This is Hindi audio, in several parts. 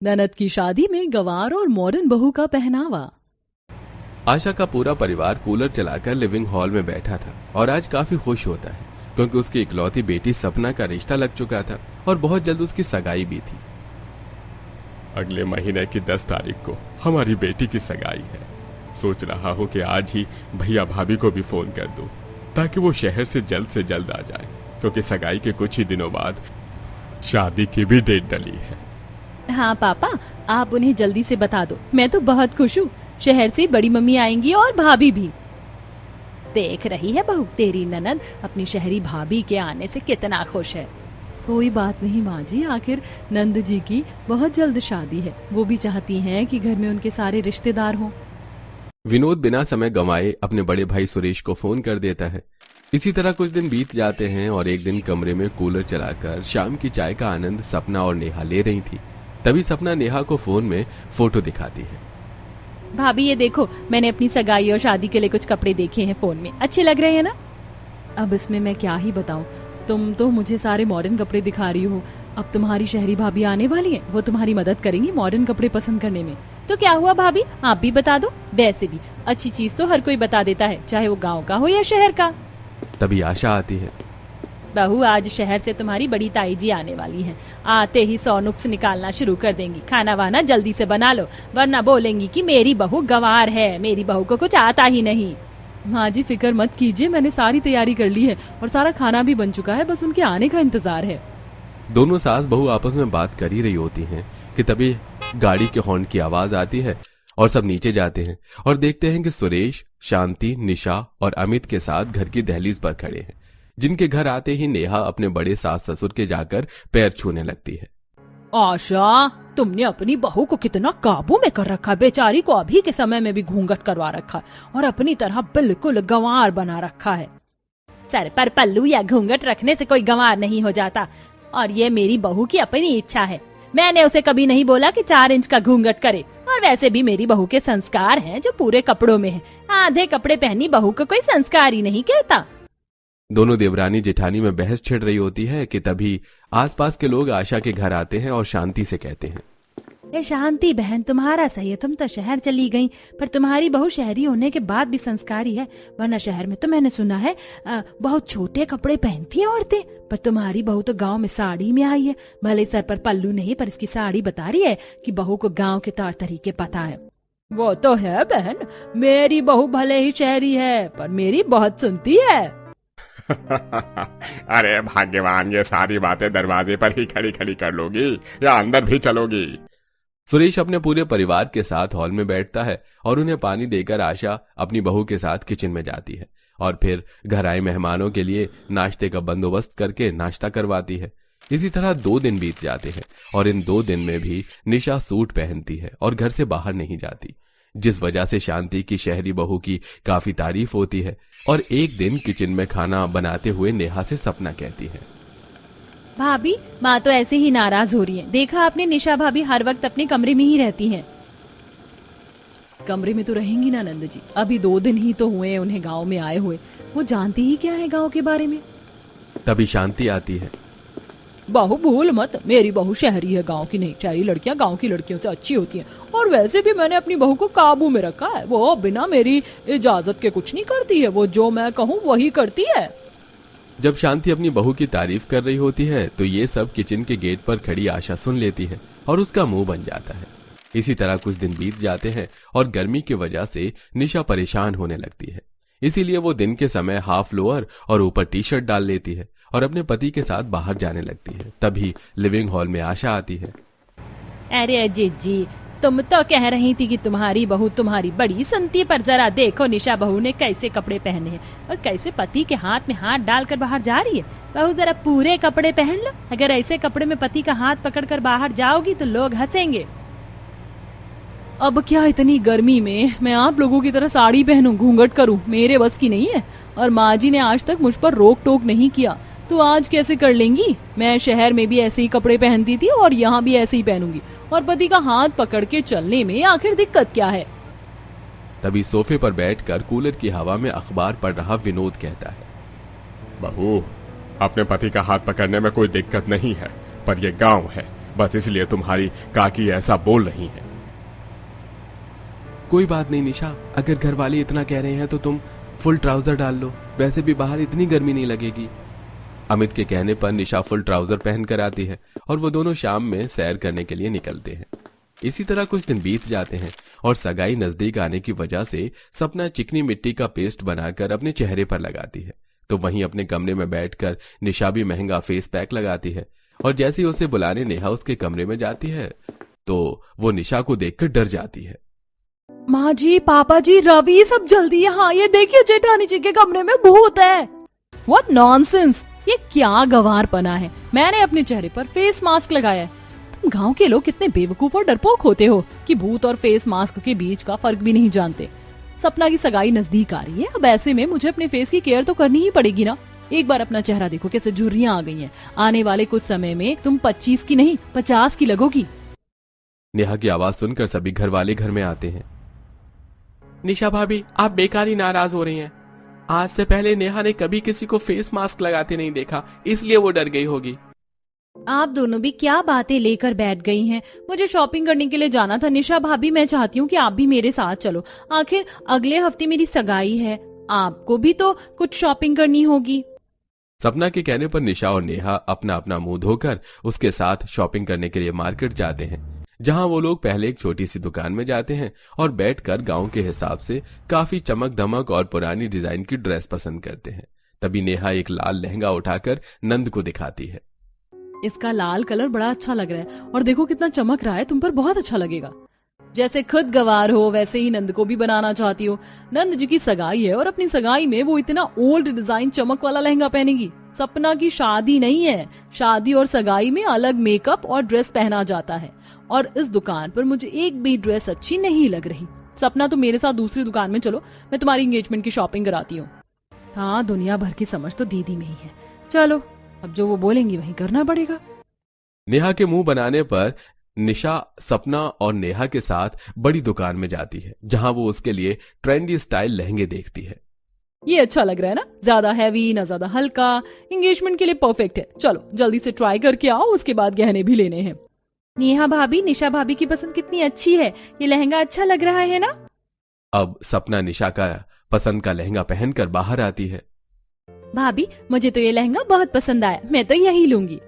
ननद की शादी में गंवार और मॉडर्न बहू का पहनावा। आशा का पूरा परिवार कूलर चलाकर लिविंग हॉल में बैठा था और आज काफी खुश होता है क्योंकि उसकी इकलौती बेटी सपना का रिश्ता लग चुका था और बहुत जल्द उसकी सगाई भी थी। अगले महीने की 10 तारीख को हमारी बेटी की सगाई है। सोच रहा हूँ कि आज ही भैया भाभी को भी फोन कर दूं ताकि वो शहर से जल्द आ जाए क्योंकि सगाई के कुछ ही दिनों बाद शादी की भी डेट डली है। हाँ पापा, आप उन्हें जल्दी से बता दो। मैं तो बहुत खुश हूँ। शहर से बड़ी मम्मी आएंगी और भाभी भी। देख रही है बहू, तेरी ननद अपनी शहरी भाभी के आने से कितना खुश है। कोई बात नहीं माँ जी, आखिर नंद जी की बहुत जल्द शादी है। वो भी चाहती हैं कि घर में उनके सारे रिश्तेदार हों। विनोद बिना समय गंवाए अपने बड़े भाई सुरेश को फोन कर देता है। इसी तरह कुछ दिन बीत जाते हैं और एक दिन कमरे में कूलर चलाकर शाम की चाय का आनंद सपना और नेहा ले रही थी। तभी सपना नेहा को फोन में फोटो दिखाती है। भाभी ये देखो, मैंने अपनी सगाई और शादी के लिए कुछ कपड़े देखे हैं फोन में। अच्छे लग रहे हैं ना? अब इसमें मैं क्या ही बताऊं, तुम तो मुझे सारे मॉडर्न कपड़े दिखा रही हो। अब तुम्हारी शहरी भाभी आने वाली है, वो तुम्हारी मदद करेंगी मॉडर्न कपड़े पसंद करने में। तो क्या हुआ भाभी, आप भी बता दो। वैसे भी अच्छी चीज तो हर कोई बता देता है, चाहे वो गाँव का हो या शहर का। तभी आशा आती है। बहू, आज शहर से तुम्हारी बड़ी ताई जी आने वाली हैं। आते ही 100 नुक्स निकालना शुरू कर देंगी। खाना वाना जल्दी से बना लो, वरना बोलेंगी कि मेरी बहू गंवार है, मेरी बहू को कुछ आता ही नहीं। माँ जी फिक्र मत कीजिए, मैंने सारी तैयारी कर ली है और सारा खाना भी बन चुका है, बस उनके आने का इंतजार है। दोनों सास बहू आपस में बात कर ही रही होती हैं कि तभी गाड़ी के हॉर्न की आवाज आती है और सब नीचे जाते हैं और देखते हैं कि सुरेश, शांति, निशा और अमित के साथ घर की दहलीज पर खड़े हैं, जिनके घर आते ही नेहा अपने बड़े सास ससुर के जाकर पैर छूने लगती है। आशा, तुमने अपनी बहू को कितना काबू में कर रखा। बेचारी को अभी के समय में भी घूंघट करवा रखा और अपनी तरह बिल्कुल गंवार बना रखा है। सर पर पल्लू या घूंघट रखने से कोई गंवार नहीं हो जाता, और ये मेरी बहू की अपनी इच्छा है। मैंने उसे कभी नहीं बोला कि 4 इंच का घूंघट करे। और वैसे भी मेरी बहू के संस्कार हैं जो पूरे कपड़ों में है। आधे कपड़े पहनी बहू को कोई संस्कार ही नहीं कहता। दोनों देवरानी जेठानी में बहस छिड़ रही होती है कि तभी आसपास के लोग आशा के घर आते हैं और शांति से कहते हैं, ये शांति बहन, तुम्हारा सही है, तुम तो शहर चली गई, पर तुम्हारी बहू शहरी होने के बाद भी संस्कारी है। वरना शहर में तो मैंने सुना है बहुत छोटे कपड़े पहनती हैं औरतें, पर तुम्हारी बहू तो गांव में साड़ी में आई है। भले सर पर पल्लू नहीं, पर इसकी साड़ी बता रही है कि बहू को गांव के तौर तरीके पता है। वो तो है बहन, मेरी बहू भले ही शहरी है पर मेरी बहुत सुनती है। अरे भाग्यवान, ये सारी बातें दरवाजे पर ही खड़ी खड़ी कर लोगी या अंदर भी चलोगी? सुरेश अपने पूरे परिवार के साथ हॉल में बैठता है और उन्हें पानी देकर आशा अपनी बहू के साथ किचन में जाती है और फिर घर आए मेहमानों के लिए नाश्ते का बंदोबस्त करके नाश्ता करवाती है। इसी तरह 2 दिन बीत जाते हैं और इन 2 दिन में भी निशा सूट पहनती है और घर से बाहर नहीं जाती, जिस वजह से शांति की शहरी बहू की काफी तारीफ होती है। और एक दिन किचन में खाना बनाते हुए नेहा से सपना कहती है, भाभी, माँ तो ऐसे ही नाराज हो रही है। देखा आपने, निशा भाभी हर वक्त अपने कमरे में ही रहती हैं। कमरे में तो रहेंगी ना नंद जी, अभी 2 दिन ही तो हुए उन्हें गांव में आए हुए, वो जानती ही क्या है गांव के बारे में। तभी शांति आती है। बहू भूल मत, मेरी बहू शहरी है, गांव की नहीं। शहरी लड़कियां गांव की लड़कियों से अच्छी होती हैं, और वैसे भी मैंने अपनी बहू को काबू में रखा है। वो बिना मेरी इजाजत के कुछ नहीं करती है, वो जो मैं कहूँ वही करती है। जब शांति अपनी बहू की तारीफ कर रही होती है तो ये सब किचन के गेट पर खड़ी आशा सुन लेती है और उसका मुंह बन जाता है। इसी तरह कुछ दिन बीत जाते हैं और गर्मी की वजह से निशा परेशान होने लगती है। इसीलिए वो दिन के समय हाफ लोअर और ऊपर टी-शर्ट डाल लेती है और अपने पति के साथ बाहर जाने लगती है। तभी लिविंग हॉल में आशा आती है। अरे जीजी, तुम तो कह रही थी कि तुम्हारी बहू तुम्हारी बड़ी सुनती, पर जरा देखो निशा बहू ने कैसे कपड़े पहने हैं और कैसे पति के हाथ में हाथ डालकर बाहर जा रही है। बहू जरा पूरे कपड़े पहन लो, अगर ऐसे कपड़े में पति का हाथ पकड़कर बाहर जाओगी तो लोग हंसेंगे। अब क्या इतनी गर्मी में मैं आप लोगों की तरह साड़ी पहनूं, घूंघट करूं, मेरे बस की नहीं है। और माँ जी ने आज तक मुझ पर रोक टोक नहीं किया, तो आज कैसे कर लेंगी। मैं शहर में भी ऐसे ही कपड़े पहनती थी और यहाँ भी ऐसे ही पहनूंगी, और पति का हाथ पकड़ के चलने में आखिर दिक्कत क्या है। तभी सोफे पर बैठकर कूलर की हवा में अखबार पढ़ रहा विनोद कहता है, बहू, अपने पति का हाथ पकड़ने में कोई दिक्कत नहीं है, पर यह गांव है, बस इसलिए तुम्हारी काकी ऐसा बोल रही है। कोई बात नहीं निशा, अगर घर वाले इतना कह रहे हैं तो तुम फुल ट्राउजर डाल लो, वैसे भी बाहर इतनी गर्मी नहीं लगेगी। अमित के कहने पर निशा फुल ट्राउजर पहन कर आती है और वो दोनों शाम में सैर करने के लिए निकलते हैं। इसी तरह कुछ दिन बीत जाते हैं और सगाई नजदीक आने की वजह से सपना चिकनी मिट्टी का पेस्ट बनाकर अपने चेहरे पर लगाती है, तो वहीं अपने कमरे में बैठकर निशा भी महंगा फेस पैक लगाती है। और जैसे ही उसे बुलाने नेहा उसके कमरे में जाती है तो वो निशा को देखकर डर जाती है। माँ जी, पापा जी, रवि, सब जल्दी यहाँ, ये देखिए जेठानी जी के कमरे में भूत है। व्हाट नॉनसेंस, ये क्या गंवारपना है। मैंने अपने चेहरे पर फेस मास्क लगाया है। तुम गांव के लोग कितने बेवकूफ और डरपोक होते हो कि भूत और फेस मास्क के बीच का फर्क भी नहीं जानते। सपना की सगाई नजदीक आ रही है, अब ऐसे में मुझे अपने फेस की केयर तो करनी ही पड़ेगी ना। एक बार अपना चेहरा देखो कैसे झुर्रियां आ गई हैं। आने वाले कुछ समय में तुम 25 की नहीं 50 की लगोगी। नेहा की आवाज सुनकर सभी घर वाले घर में आते हैं। निशा भाभी, आप बेकार ही नाराज हो रही हैं। आज से पहले नेहा ने कभी किसी को फेस मास्क लगाते नहीं देखा, इसलिए वो डर गई होगी। आप दोनों भी क्या बातें लेकर बैठ गई हैं। मुझे शॉपिंग करने के लिए जाना था। निशा भाभी, मैं चाहती हूँ कि आप भी मेरे साथ चलो। आखिर अगले हफ्ते मेरी सगाई है, आपको भी तो कुछ शॉपिंग करनी होगी। सपना के कहने पर निशा और नेहा अपना अपना मुंह धोकर उसके साथ शॉपिंग करने के लिए मार्केट जाते हैं, जहां वो लोग पहले एक छोटी सी दुकान में जाते हैं और बैठकर गांव के हिसाब से काफी चमक धमक और पुरानी डिजाइन की ड्रेस पसंद करते हैं। तभी नेहा एक लाल लहंगा उठाकर नंद को दिखाती है। इसका लाल कलर बड़ा अच्छा लग रहा है और देखो कितना चमक रहा है, तुम पर बहुत अच्छा लगेगा। जैसे खुद गवार हो वैसे ही नंद को भी बनाना चाहती हो। नंद जी की सगाई है और अपनी सगाई में वो इतना ओल्ड डिजाइन चमक वाला लहंगा पहनेगी। सपना की शादी नहीं है, शादी और सगाई में अलग मेकअप और ड्रेस पहना जाता है। और इस दुकान पर मुझे एक भी ड्रेस अच्छी नहीं लग रही। सपना, तो मेरे साथ दूसरी दुकान में चलो, मैं तुम्हारी एंगेजमेंट की शॉपिंग कराती हूँ। हाँ, दुनिया भर की समझ तो दीदी में ही है। चलो, अब जो वो बोलेंगी वही करना पड़ेगा। नेहा के मुंह बनाने पर निशा सपना और नेहा के साथ बड़ी दुकान में जाती है, जहां वो उसके लिए ट्रेंडी स्टाइल लहंगे देखती है। ये अच्छा लग रहा है ना, ज्यादा हैवी ना ज्यादा हल्का, एंगेजमेंट के लिए परफेक्ट है। चलो जल्दी से ट्राई करके आओ, उसके बाद गहने भी लेने हैं। नेहा भाभी, निशा भाभी की पसंद कितनी अच्छी है, ये लहंगा अच्छा लग रहा है ना। अब सपना निशा का पसंद का लहंगा पहनकर बाहर आती है। भाभी, मुझे तो ये लहंगा बहुत पसंद आया, मैं तो यही लूंगी।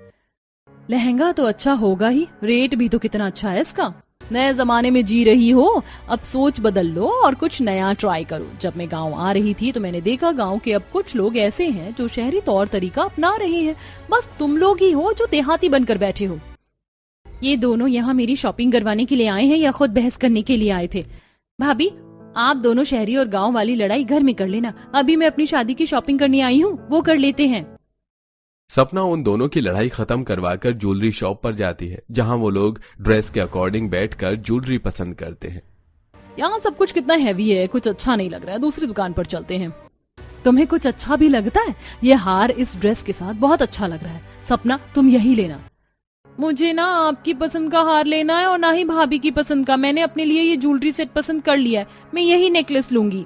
लहंगा तो अच्छा होगा ही, रेट भी तो कितना अच्छा है इसका। नए जमाने में जी रही हो, अब सोच बदल लो और कुछ नया ट्राई करो। जब मैं गांव आ रही थी तो मैंने देखा गांव के अब कुछ लोग ऐसे हैं जो शहरी तौर तरीका अपना रहे हैं। बस तुम लोग ही हो जो देहाती बनकर बैठे हो। ये दोनों यहाँ मेरी शॉपिंग करवाने के लिए आए हैं या खुद बहस करने के लिए आए थे? भाभी, आप दोनों शहरी और गांव वाली लड़ाई घर में कर लेना, अभी मैं अपनी शादी की शॉपिंग करने आई हूँ, वो कर लेते हैं। सपना उन दोनों की लड़ाई खत्म करवाकर ज्वेलरी शॉप पर जाती है, जहां वो लोग ड्रेस के अकॉर्डिंग बैठकर ज्वेलरी पसंद करते हैं। यहाँ सब कुछ कितना हैवी है, कुछ अच्छा नहीं लग रहा है, दूसरी दुकान पर चलते हैं। तुम्हें कुछ अच्छा भी लगता है? ये हार इस ड्रेस के साथ बहुत अच्छा लग रहा है। सपना, तुम यही लेना। मुझे ना आपकी पसंद का हार लेना है और ना ही भाभी की पसंद का। मैंने अपने लिए ये ज्वेलरी सेट पसंद कर लिया है, मैं यही नेकलेस लूंगी।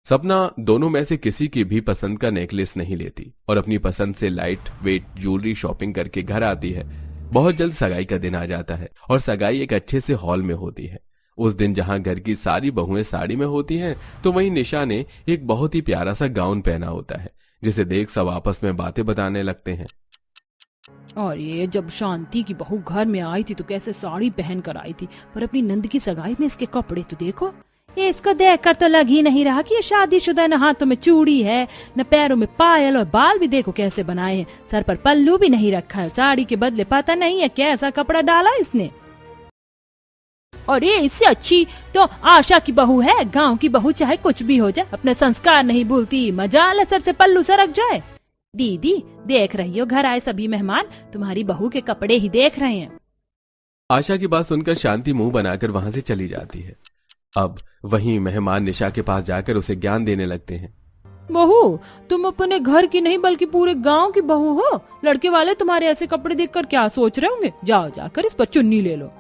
सपना दोनों में से किसी की भी पसंद का नेकलेस नहीं लेती और अपनी पसंद से लाइट वेट ज्वेलरी शॉपिंग करके घर आती है। बहुत जल्द सगाई का दिन आ जाता है और सगाई एक अच्छे से हॉल में होती है। उस दिन जहां घर की सारी बहुएं साड़ी में होती हैं, तो वहीं निशा ने एक बहुत ही प्यारा सा गाउन पहना होता है, जिसे देख सब आपस में बातें बताने लगते हैं। और ये जब शांति की बहू घर में आई थी तो कैसे साड़ी पहन कर आई थी, पर अपनी नंद की सगाई में इसके कपड़े तो देखो। ये इसको देखकर तो लग ही नहीं रहा कि ये शादीशुदा। न हाथों में चूड़ी है, न पैरों में पायल, और बाल भी देखो कैसे बनाए हैं, सर पर पल्लू भी नहीं रखा है। साड़ी के बदले पता नहीं है कैसा कपड़ा डाला इसने। और ये इससे अच्छी तो आशा की बहू है। गांव की बहू चाहे कुछ भी हो जाए, अपने संस्कार नहीं भूलती। मजाल सर से पल्लू सरक जाए। दीदी, देख रही हो, घर आए सभी मेहमान तुम्हारी बहू के कपड़े ही देख रहे हैं। आशा की बात सुनकर शांति मुंह बनाकर वहां से चली जाती है। अब वहीं मेहमान निशा के पास जाकर उसे ज्ञान देने लगते हैं। बहू, तुम अपने घर की नहीं बल्कि पूरे गांव की बहू हो। लड़के वाले तुम्हारे ऐसे कपड़े देखकर क्या सोच रहे होंगे? जाओ जाकर इस पर चुन्नी ले लो।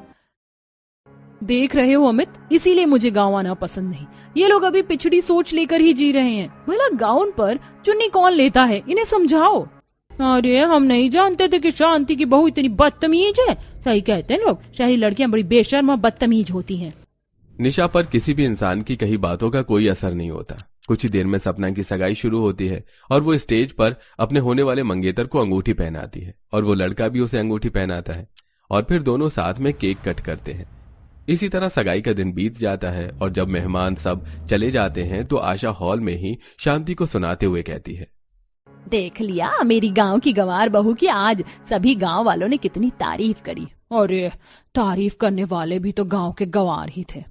देख रहे हो अमित, इसीलिए मुझे गाँव आना पसंद नहीं। ये लोग अभी पिछड़ी सोच लेकर ही जी रहे हैं। भला गाउन पर चुन्नी कौन लेता है, इन्हें समझाओ। अरे हम नहीं जानते थे कि शांति की बहू इतनी बदतमीज है। सही कहते हैं लोग, शहरी लड़कियां बड़ी बेशर्म और बदतमीज होती हैं। निशा पर किसी भी इंसान की कही बातों का कोई असर नहीं होता। कुछ ही देर में सपना की सगाई शुरू होती है और वो स्टेज पर अपने होने वाले मंगेतर को अंगूठी पहनाती है और वो लड़का भी उसे अंगूठी पहनाता है और फिर दोनों साथ में केक कट करते हैं। इसी तरह सगाई का दिन बीत जाता है और जब मेहमान सब चले जाते हैं तो आशा हॉल में ही शांति को सुनाते हुए कहती है, देख लिया मेरी गांव की गंवार बहू की आज सभी गांव वालों ने कितनी तारीफ करी। अरे तारीफ करने वाले भी तो गांव के गंवार ही थे।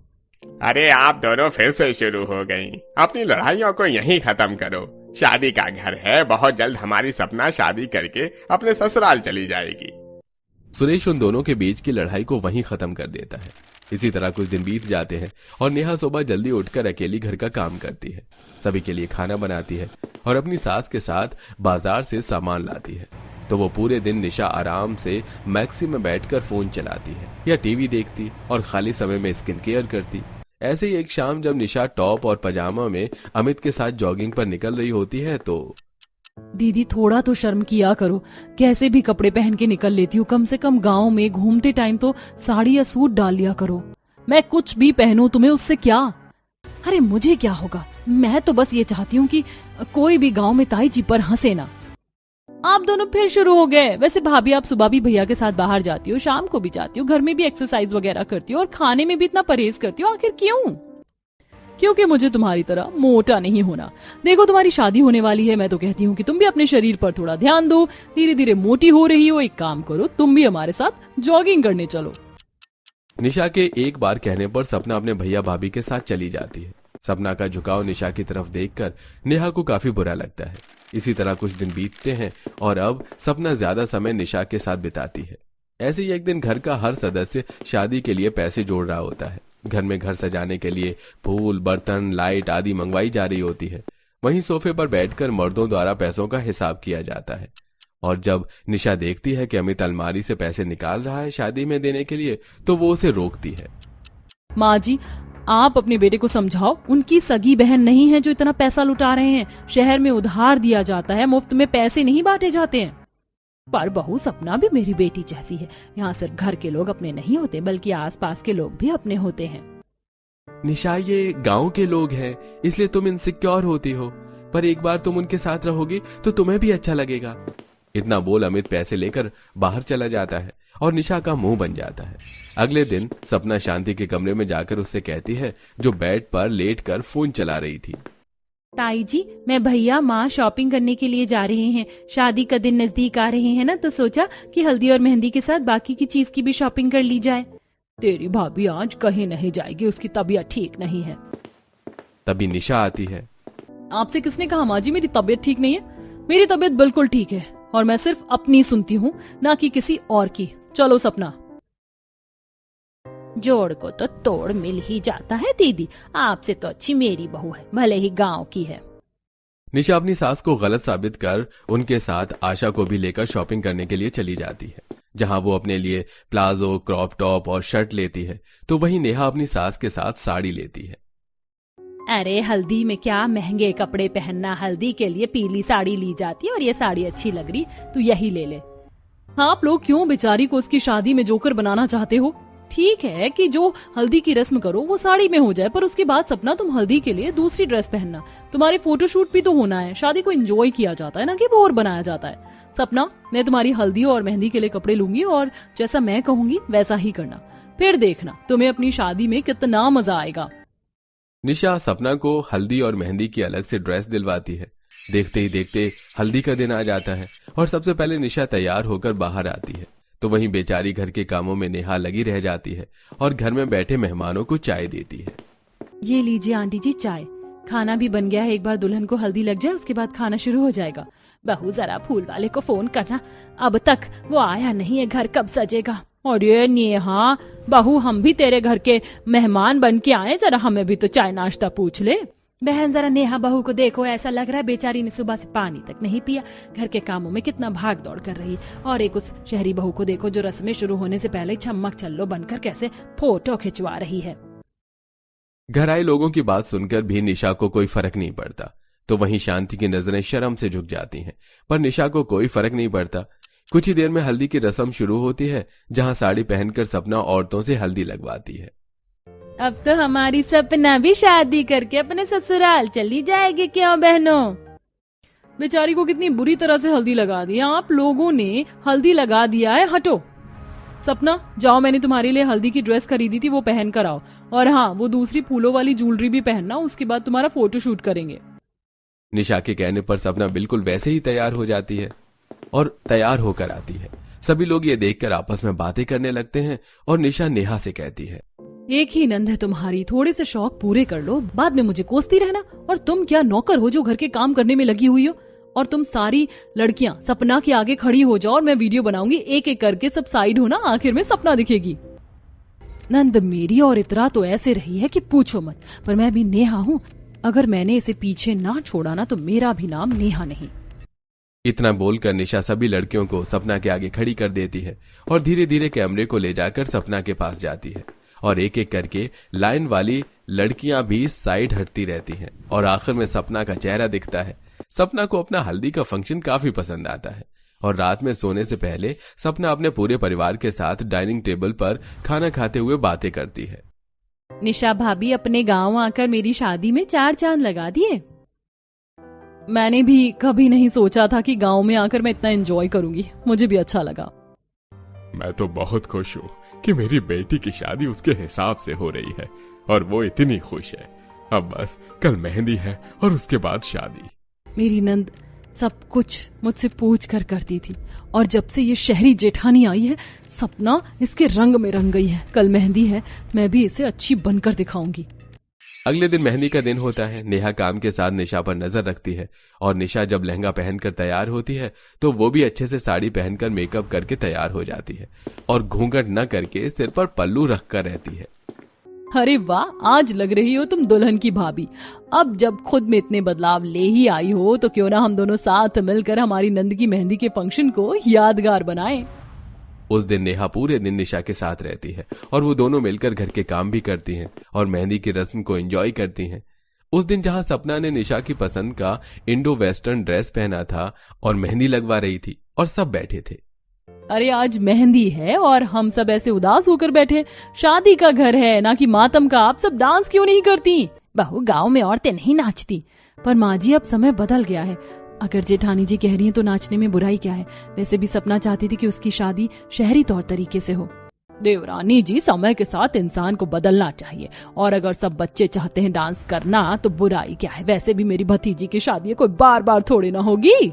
अरे आप दोनों फिर से शुरू हो गई। अपनी लड़ाइयों को यहीं खत्म करो। शादी का घर है, बहुत जल्द हमारी सपना शादी करके अपने ससुराल चली जाएगी। सुरेश उन दोनों के बीच की लड़ाई को वहीं खत्म कर देता है। इसी तरह कुछ दिन बीत जाते हैं और नेहा सुबह जल्दी उठकर अकेली घर का काम करती है, सभी के लिए खाना बनाती है और अपनी सास के साथ बाजार से सामान लाती है। तो वो पूरे दिन निशा आराम से मैक्सी में बैठकर फोन चलाती है या टीवी देखती और खाली समय में स्किन केयर करती। ऐसे ही एक शाम जब निशा टॉप और पजामा में अमित के साथ जॉगिंग पर निकल रही होती है तो दीदी थोड़ा तो शर्म किया करो, कैसे भी कपड़े पहन के निकल लेती हूँ, कम से कम गांव में घूमते टाइम तो साड़ी या सूट डाल लिया करो। मैं कुछ भी पहनूं तुम्हें उससे क्या? अरे मुझे क्या होगा, मैं तो बस ये चाहती हूँ कि कोई भी गांव में ताई जी पर हंसे ना। आप दोनों फिर शुरू हो गए। वैसे भाभी आप सुबह भी भैया के साथ बाहर जाती हो, शाम को भी जाती हो, घर में भी एक्सरसाइज वगैरह करती हो और खाने में भी इतना परहेज करती हो, आखिर क्यों? क्योंकि मुझे तुम्हारी तरह मोटा नहीं होना। देखो तुम्हारी शादी होने वाली है, मैं तो कहती हूँ कि तुम भी अपने शरीर पर थोड़ा ध्यान दो। धीरे धीरे मोटी हो रही हो, एक काम करो तुम भी हमारे साथ जॉगिंग करने चलो। निशा के एक बार कहने पर सपना अपने भैया भाभी के साथ चली जाती है। सपना का झुकाव निशा की तरफ देखकर नेहा को काफी बुरा लगता है। इसी तरह कुछ दिन बीतते हैं और अब सपना ज्यादा समय निशा के साथ बिताती है। ऐसे ही एक दिन घर का हर सदस्य शादी के लिए पैसे जोड़ रहा होता है। घर में घर सजाने के लिए फूल, बर्तन, लाइट आदि मंगवाई जा रही होती है। वहीं सोफे पर बैठकर मर्दों द्वारा पैसों का हिसाब किया जाता है और जब निशा देखती है कि अमित अलमारी से पैसे निकाल रहा है शादी में देने के लिए तो वो उसे रोकती है। माँ जी आप अपने बेटे को समझाओ, उनकी सगी बहन नहीं है जो इतना पैसा लुटा रहे हैं। शहर में उधार दिया जाता है, मुफ्त में पैसे नहीं बांटे जाते हैं। पर बहू सपना भी मेरी बेटी जैसी है। यहाँ सिर्फ घर के लोग अपने नहीं होते बल्कि आसपास के लोग भी अपने होते हैं। निशा ये गांव के लोग हैं इसलिए तुम इनसिक्योर होती हो, पर एक बार तुम उनके साथ रहोगी तो तुम्हें भी अच्छा लगेगा। इतना बोल अमित पैसे लेकर बाहर चला जाता है और निशा का मुंह बन जाता है। अगले दिन सपना शांति के कमरे में जाकर उससे कहती है, जो बेड पर लेटकर फोन चला रही थी, ताई जी मैं भैया माँ शॉपिंग करने के लिए जा रहे हैं। शादी का दिन नजदीक आ रहे हैं ना, तो सोचा कि हल्दी और मेहंदी के साथ बाकी की चीज की भी शॉपिंग कर ली जाए। तेरी भाभी आज कहीं नहीं जाएगी, उसकी तबीयत ठीक नहीं है। तभी निशा आती है। आपसे किसने कहा माँ जी मेरी तबीयत ठीक नहीं है? मेरी तबीयत बिल्कुल ठीक है और मैं सिर्फ अपनी सुनती हूँ ना कि किसी और की। चलो सपना। जोड़ को तो तोड़ मिल ही जाता है दीदी, आपसे तो अच्छी मेरी बहू है, भले ही गांव की है। निशा अपनी सास को गलत साबित कर उनके साथ आशा को भी लेकर शॉपिंग करने के लिए चली जाती है। जहां वो अपने लिए प्लाजो, क्रॉप टॉप और शर्ट लेती है तो वहीं नेहा अपनी सास के साथ साड़ी लेती है। अरे हल्दी में क्या महंगे कपड़े पहनना, हल्दी के लिए पीली साड़ी ली जाती है और ये साड़ी अच्छी लग रही तो यही ले ले। आप लोग क्यों बेचारी को उसकी शादी में जोकर बनाना चाहते हो? ठीक है कि जो हल्दी की रस्म करो वो साड़ी में हो जाए, पर उसके बाद सपना तुम हल्दी के लिए दूसरी ड्रेस पहनना। तुम्हारे फोटोशूट भी तो होना है, शादी को एंजॉय किया जाता है ना कि बोर बनाया जाता है। सपना मैं तुम्हारी हल्दी और मेहंदी के लिए कपड़े लूंगी और जैसा मैं कहूंगी वैसा ही करना, फिर देखना तुम्हें अपनी शादी में कितना मजा आएगा। निशा सपना को हल्दी और मेहंदी की अलग से ड्रेस दिलवाती है। देखते ही देखते हल्दी का दिन आ जाता है और सबसे पहले निशा तैयार होकर बाहर आती है तो वहीं बेचारी घर के कामों में नेहा लगी रह जाती है और घर में बैठे मेहमानों को चाय देती है। ये लीजिए आंटी जी चाय, खाना भी बन गया है। एक बार दुल्हन को हल्दी लग जाए उसके बाद खाना शुरू हो जाएगा। बहू जरा फूल वाले को फोन करना, अब तक वो आया नहीं है, घर कब सजेगा। और ये नेहा बहू हम भी तेरे घर के मेहमान बन के आए, जरा हमें भी तो चाय नाश्ता पूछ ले। बहन जरा नेहा बहू को देखो, ऐसा लग रहा है बेचारी ने सुबह से पानी तक नहीं पिया, घर के कामों में कितना भाग दौड़ कर रही है। और एक उस शहरी बहू को देखो जो रस्में शुरू होने से पहले छम्मक छल्लो बनकर कैसे फोटो खिंचवा रही है। घर आए लोगों की बात सुनकर भी निशा को कोई फर्क नहीं पड़ता। तो वहीं शांति की नजरें शर्म से झुक जाती हैं, पर निशा को कोई फर्क नहीं पड़ता। कुछ ही देर में हल्दी की रस्म शुरू होती है, जहां साड़ी पहनकर सपना औरतों से हल्दी लगवाती है। अब तो हमारी सपना भी शादी करके अपने ससुराल चली जाएगी, क्यों बहनों? बेचारी को कितनी बुरी तरह से हल्दी लगा दी। आप लोगों ने हल्दी लगा दिया है, हटो। सपना जाओ, मैंने तुम्हारे लिए हल्दी की ड्रेस खरीदी थी, वो पहन कर आओ। और हाँ, वो दूसरी फूलों वाली ज्वेलरी भी पहनना, उसके बाद तुम्हारा फोटो शूट करेंगे। निशा के कहने पर सपना बिल्कुल वैसे ही तैयार हो जाती है और तैयार होकर आती है। सभी लोग ये देखकर आपस में बातें करने लगते हैं और निशा नेहा से कहती है, एक ही नंद है तुम्हारी, थोड़े से शौक पूरे कर लो, बाद में मुझे कोसती रहना। और तुम क्या नौकर हो जो घर के काम करने में लगी हुई हो? और तुम सारी लड़कियां सपना के आगे खड़ी हो जाओ और मैं वीडियो बनाऊंगी, एक एक करके सब साइड हो ना, आखिर में सपना दिखेगी। नंद मेरी और इतरा तो ऐसे रही है कि पूछो मत, पर मैं भी नेहा हूँ। अगर मैंने इसे पीछे ना छोड़ा ना तो मेरा भी नाम नेहा नहीं। इतना बोलकर निशा सभी लड़कियों को सपना के आगे खड़ी कर देती है और धीरे धीरे कैमरे को ले जाकर सपना के पास जाती है और एक एक करके लाइन वाली लड़कियां भी साइड हटती रहती हैं और आखिर में सपना का चेहरा दिखता है। सपना को अपना हल्दी का फंक्शन काफी पसंद आता है और रात में सोने से पहले सपना अपने पूरे परिवार के साथ डाइनिंग टेबल पर खाना खाते हुए बातें करती है। निशा भाभी अपने गांव आकर मेरी शादी में 4 चांद लगा दिए। मैंने भी कभी नहीं सोचा था कि गांव में आकर मैं इतना एंजॉय करूंगी, मुझे भी अच्छा लगा। मैं तो बहुत खुश हूँ कि मेरी बेटी की शादी उसके हिसाब से हो रही है और वो इतनी खुश है। अब बस कल मेहंदी है और उसके बाद शादी। मेरी नंद सब कुछ मुझसे पूछ कर करती थी और जब से ये शहरी जेठानी आई है, सपना इसके रंग में रंग गई है। कल मेहंदी है, मैं भी इसे अच्छी बनकर दिखाऊंगी। अगले दिन मेहंदी का दिन होता है। नेहा काम के साथ निशा पर नजर रखती है और निशा जब लहंगा पहनकर तैयार होती है तो वो भी अच्छे से साड़ी पहनकर मेकअप करके तैयार हो जाती है और घूंघट न करके सिर पर पल्लू रखकर रहती है। अरे वाह, आज लग रही हो तुम दुल्हन की भाभी। अब जब खुद में इतने बदलाव ले ही आई हो तो क्यों ना हम दोनों साथ मिलकर हमारी नंद की मेहंदी के फंक्शन को यादगार बनाएं। उस दिन नेहा पूरे दिन निशा के साथ रहती है और वो दोनों मिलकर घर के काम भी करती हैं और मेहंदी की रस्म को एंजॉय करती हैं। उस दिन जहां सपना ने निशा की पसंद का इंडो वेस्टर्न ड्रेस पहना था और मेहंदी लगवा रही थी और सब बैठे थे। अरे आज मेहंदी है और हम सब ऐसे उदास होकर बैठे। शादी का घर है ना कि मातम का, आप सब डांस क्यों नहीं करती? बहू, गांव में औरतें नहीं नाचती। पर माँ जी अब समय बदल गया है। अगर जेठानी जी कह रही हैं तो नाचने में बुराई क्या है? वैसे भी सपना चाहती थी कि उसकी शादी शहरी तौर तरीके से हो। देवरानी जी, समय के साथ इंसान को बदलना चाहिए और अगर सब बच्चे चाहते हैं डांस करना तो बुराई क्या है? वैसे भी मेरी भतीजी की शादी कोई बार बार थोड़ी ना होगी।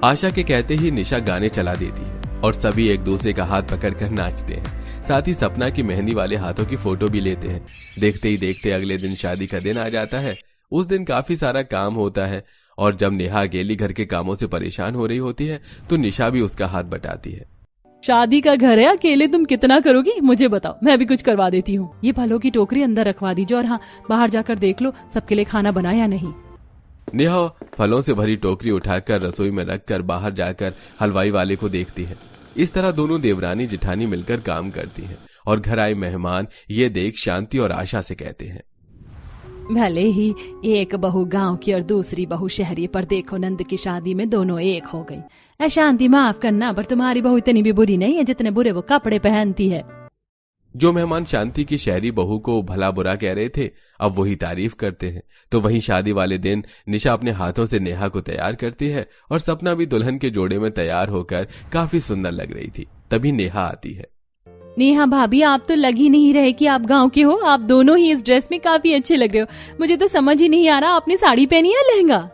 आशा के कहते ही निशा गाने चला देती है और सभी एक दूसरे का हाथ पकड़कर नाचते हैं। साथ ही सपना की मेहंदी वाले हाथों की फोटो भी लेते हैं। देखते ही देखते अगले दिन शादी का दिन आ जाता है। उस दिन काफी सारा काम होता है और जब नेहा अकेली घर के कामों से परेशान हो रही होती है तो निशा भी उसका हाथ बटाती है। शादी का घर है, अकेले तुम कितना करोगी? मुझे बताओ, मैं भी कुछ करवा देती हूँ। ये फलों की टोकरी अंदर रखवा दीजिए और हाँ, बाहर जाकर देख लो सबके लिए खाना बनाया नहीं। नेहा फलों से भरी टोकरी उठाकर रसोई में रखकर बाहर जाकर हलवाई वाले को देखती है। इस तरह दोनों देवरानी जेठानी मिलकर काम करती हैं और घर आए मेहमान ये देख शांति और आशा से कहते हैं, भले ही एक बहू गांव की और दूसरी बहू शहरी, पर देखो नंद की शादी में दोनों एक हो गई। शांति, माफ करना पर तुम्हारी बहू इतनी भी बुरी नहीं है जितने बुरे वो कपड़े पहनती है। जो मेहमान शांति की शहरी बहू को भला बुरा कह रहे थे अब वही तारीफ करते हैं। तो वहीं शादी वाले दिन निशा अपने हाथों से नेहा को तैयार करती है और सपना भी दुल्हन के जोड़े में तैयार होकर काफी सुंदर लग रही थी। तभी नेहा आती है। नेहा भाभी, आप तो लग ही नहीं रहे कि आप गांव के हो। आप दोनों ही इस ड्रेस में काफी अच्छे लग रहे हो। मुझे तो समझ ही नहीं आ रहा, आपने साड़ी पहनी है लहंगा?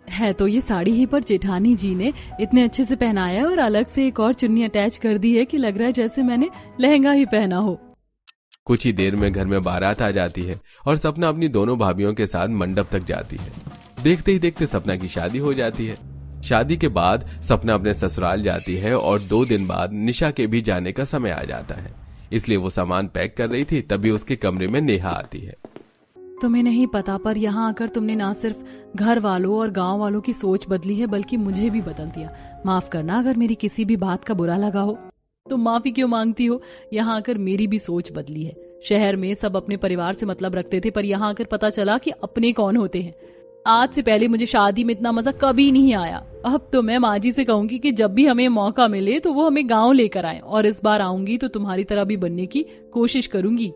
है तो ये साड़ी ही, पर जेठानी जी ने इतने अच्छे से पहनाया है और अलग से एक और चुन्नी अटैच कर दी है कि लग रहा है जैसे मैंने लहंगा ही पहना हो। कुछ ही देर में घर में बारात आ जाती है और सपना अपनी दोनों भाभियों के साथ मंडप तक जाती है। देखते ही देखते सपना की शादी हो जाती है। शादी के बाद सपना अपने ससुराल जाती है और 2 दिन बाद निशा के भी जाने का समय आ जाता है। इसलिए वो सामान पैक कर रही थी, तभी उसके कमरे में नेहा आती है। तुम्हें नहीं पता, पर यहाँ आकर तुमने ना सिर्फ घर वालों और गांव वालों की सोच बदली है बल्कि मुझे भी बदल दिया। माफ करना अगर मेरी किसी भी बात का बुरा लगा हो। तुम माफी क्यों मांगती हो? यहाँ आकर मेरी भी सोच बदली है। शहर में सब अपने परिवार से मतलब रखते थे, पर यहाँ आकर पता चला कि अपने कौन होते हैं। आज से पहले मुझे शादी में इतना मजा कभी नहीं आया। अब तो मैं माँ जी से कहूंगी कि जब भी हमें मौका मिले तो वो हमें गाँव लेकर आए, और इस बार आऊंगी तो तुम्हारी तरह भी बनने की कोशिश करूंगी।